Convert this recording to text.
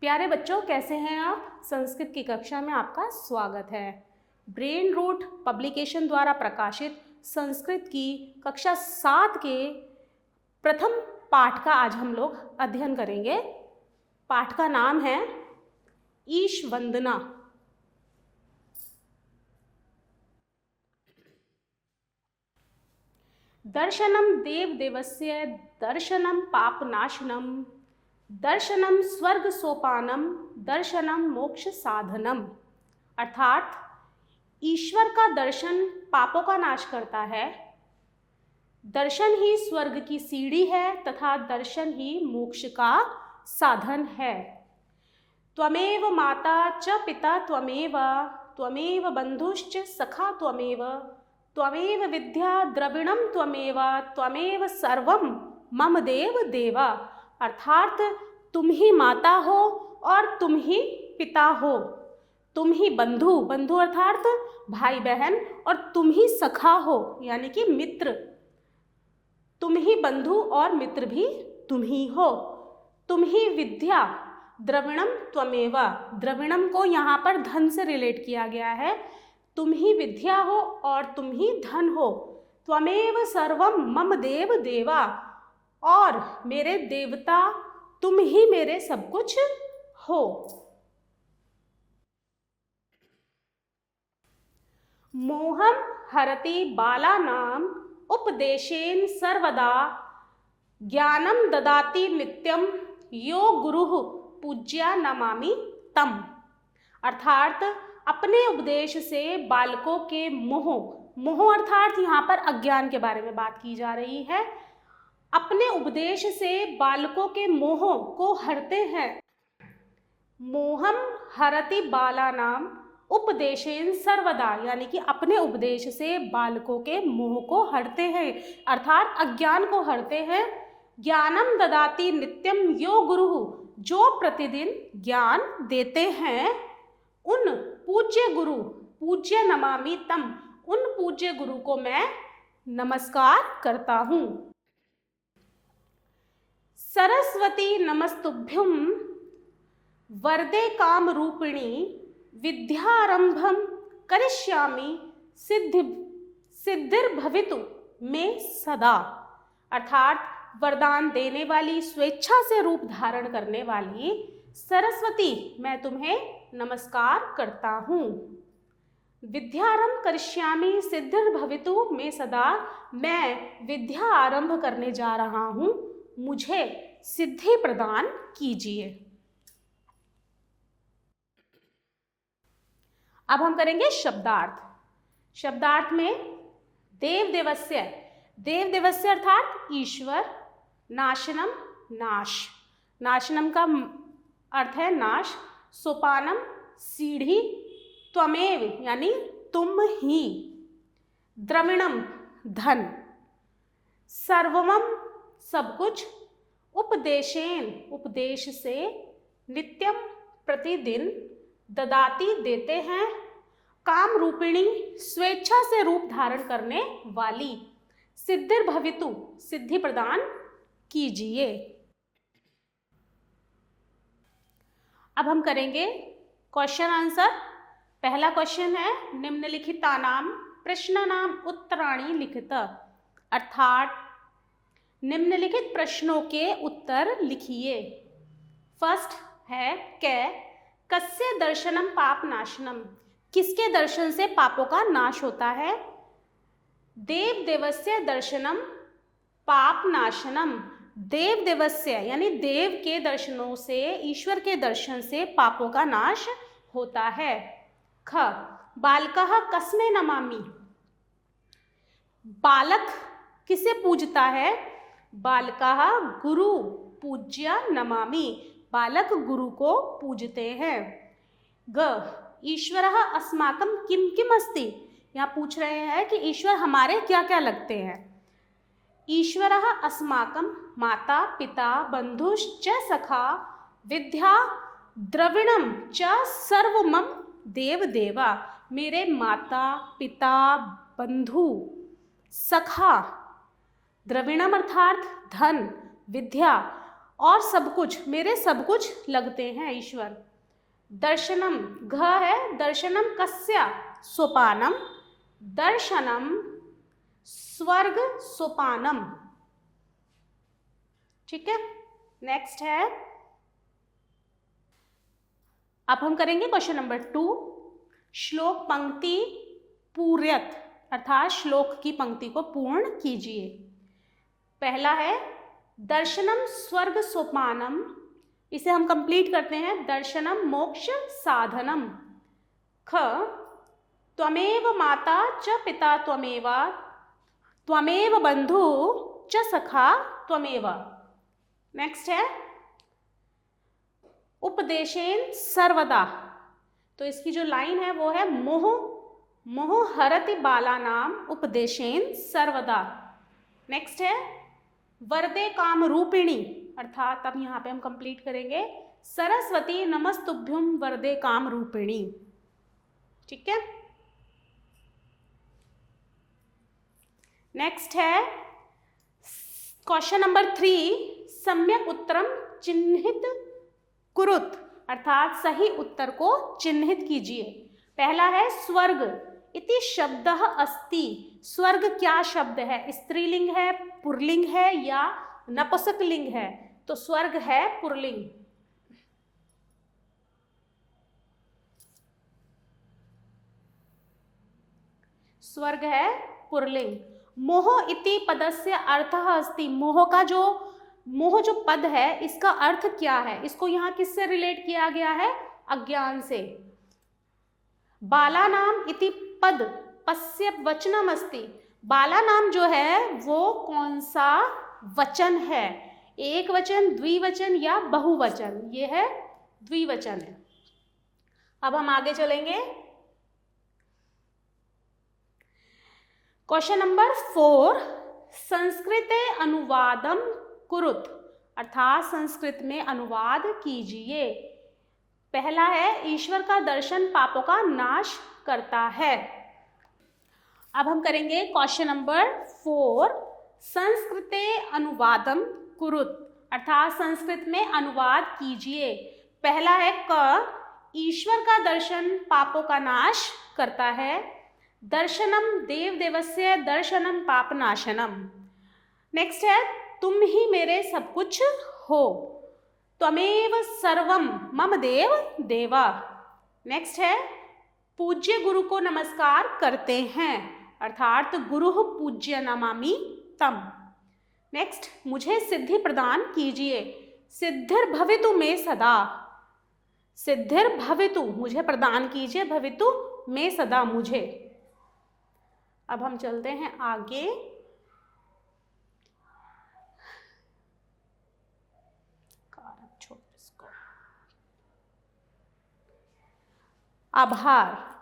प्यारे बच्चों, कैसे हैं आप? संस्कृत की कक्षा में आपका स्वागत है। ब्रेन रूट पब्लिकेशन द्वारा प्रकाशित संस्कृत की कक्षा 7 के प्रथम पाठ का आज हम लोग अध्ययन करेंगे। पाठ का नाम है ईश वंदना। दर्शनम देव देवस्य दर्शनम पापनाशनम दर्शनम स्वर्ग सोपानम दर्शनम मोक्ष साधनम। अर्थात ईश्वर का दर्शन पापों का नाश करता है, दर्शन ही स्वर्ग की सीढ़ी है तथा दर्शन ही मोक्ष का साधन है। त्वमेव माता च पिता त्वमेव, त्वमेव बंधुश्च सखा त्वमेव, त्वमेव विद्या द्रविणम त्वमेव, त्वमेव सर्वम मम देव देवा। अर्थात तुम ही माता हो और तुम ही पिता हो, तुम ही बंधु, बंधु अर्थात भाई बहन, और तुम ही सखा हो यानी कि मित्र, तुम ही बंधु और मित्र भी तुम ही हो। तुम ही विद्या द्रविणम त्वमेव, द्रविणम को यहाँ पर धन से रिलेट किया गया है। तुम ही विद्या हो और तुम ही धन हो। त्वमेव सर्वम मम देव देवा, और मेरे देवता तुम ही मेरे सब कुछ हो। मोहम हरति बालानाम उपदेशेन सर्वदा, ज्ञानम ददाति नित्यम यो गुरुः पूज्या नमामि तम। अर्थात अपने उपदेश से बालकों के मोह, मोह अर्थात यहाँ पर अज्ञान के बारे में बात की जा रही है। अपने उपदेश से बालकों के मोह को हरते हैं। मोहम हरति बालानाम उपदेशेन सर्वदा, यानी कि अपने उपदेश से बालकों के मोह को हरते हैं अर्थात अज्ञान को हरते हैं। ज्ञानम ददाति नित्यम यो गुरुः, जो प्रतिदिन ज्ञान देते हैं उन पूज्य गुरु, पूज्य नमामि तम, उन पूज्य गुरु को मैं नमस्कार करता हूँ। सरस्वती नमस्तुभ्यं वरदे काम रूपिणी, विद्यारंभम करिष्यामि सिद्धिर्भवितु में सदा। अर्थात वरदान देने वाली, स्वेच्छा से रूप धारण करने वाली सरस्वती, मैं तुम्हें नमस्कार करता हूँ। विद्यारंभ करिष्यामि सिद्धिर्भवितु में सदा, मैं विद्या आरंभ करने जा रहा हूँ, मुझे सिद्धि प्रदान कीजिए। अब हम करेंगे शब्दार्थ। शब्दार्थ में देव देवस्य, देव देवस्य अर्थात ईश्वर, नाशनम नाश, नाशनम का अर्थ है नाश, सोपानम सीढ़ी, त्वमेव यानी तुम ही, द्रविणम धन, सर्वमम सब कुछ, उपदेशेन उपदेश से, नित्यम प्रतिदिन, ददाति देते हैं, काम रूपिणी स्वेच्छा से रूप धारण करने वाली, सिद्धिर्भवितु सिद्धि प्रदान कीजिए। अब हम करेंगे क्वेश्चन आंसर। पहला क्वेश्चन है निम्नलिखितानाम प्रश्नानाम उत्तराणि लिखित, अर्थात निम्नलिखित प्रश्नों के उत्तर लिखिए। फर्स्ट है कस्य दर्शनम पाप नाशनम, किसके दर्शन से पापों का नाश होता है? देव देवस्य दर्शनम पाप नाशनम, देव देवस्य यानी देव के दर्शनों से, ईश्वर के दर्शन से पापों का नाश होता है। ख बालकः कस्मै नमामि, बालक किसे पूजता है? बालकः गुरु पूज्य नमामि, बालक गुरु को पूजते हैं। ग ईश्वरः अस्माकं किम किम अस्ति, यहाँ पूछ रहे हैं कि ईश्वर हमारे क्या क्या लगते हैं। ईश्वरः अस्माकं माता पिता बंधुश्च सखा, विद्या द्रविणम च सर्वमम देव देवा, मेरे माता पिता बंधु सखा, द्रविणम अर्थात धन, विद्या और सब कुछ, मेरे सब कुछ लगते हैं ईश्वर। दर्शनम, घ है, दर्शनम कस्य सोपानम, दर्शनम स्वर्ग सोपानम। ठीक है, नेक्स्ट है, अब हम करेंगे क्वेश्चन नंबर 2। श्लोक पंक्ति पूर्यत, अर्थात श्लोक की पंक्ति को पूर्ण कीजिए। पहला है दर्शनम स्वर्ग सोपानम, इसे हम कंप्लीट करते हैं। दर्शनम मोक्ष साधनम। ख, त्वमेव माता च पिता त्वमेव, त्वमेव बंधु च सखा त्वमेव। नेक्स्ट है उपदेशेन सर्वदा, तो इसकी जो लाइन है वो है मोह मोह हरति बालानाम उपदेशेन सर्वदा। नेक्स्ट है वरदे काम रूपिणी, अर्थात अब यहाँ पे हम कंप्लीट करेंगे सरस्वती नमस्तुभ्युम वरदे काम रूपिणी। ठीक है, नेक्स्ट है क्वेश्चन नंबर 3, सम्यक उत्तरम चिन्हित कुरुत, अर्थात सही उत्तर को चिन्हित कीजिए। पहला है स्वर्ग इति शब्दः अस्ति, स्वर्ग क्या शब्द है, स्त्रीलिंग है, पुल्लिंग है या नपुंसकलिंग है? तो स्वर्ग है पुल्लिंग। स्वर्ग है पुल्लिंग। मोह इति पदस्य अर्थः अस्ति, मोह जो पद है इसका अर्थ क्या है? इसको यहाँ किससे रिलेट किया गया है? अज्ञान से। बालानाम इति पद पस्य वचनम अस्ति, बालानाम जो है वो कौन सा वचन है? एक वचन, द्विवचन या बहुवचन? ये है द्विवचन है। अब हम आगे चलेंगे। क्वेश्चन नंबर 4, संस्कृते अनुवादम कुरुत, अर्थात संस्कृत में अनुवाद कीजिए। पहला है ईश्वर का दर्शन पापों का नाश करता है। अब हम करेंगे क्वेश्चन नंबर 4, संस्कृते अनुवादम कुरुत, अर्थात संस्कृत में अनुवाद कीजिए। पहला है क, ईश्वर का दर्शन पापों का नाश करता है। दर्शनम देव देवस्य दर्शनम पाप नाशनम। नेक्स्ट है तुम ही मेरे सब कुछ हो, त्वमेव सर्वम मम देव देवा। नेक्स्ट है पूज्य गुरु को नमस्कार करते हैं, अर्थात गुरु पूज्य नमामि तम। नेक्स्ट, मुझे सिद्धि प्रदान कीजिए, सिद्धिर भवितु में सदा, सिद्धिर भवितु मुझे प्रदान कीजिए, भवितु में सदा मुझे। अब हम चलते हैं आगे। आभार।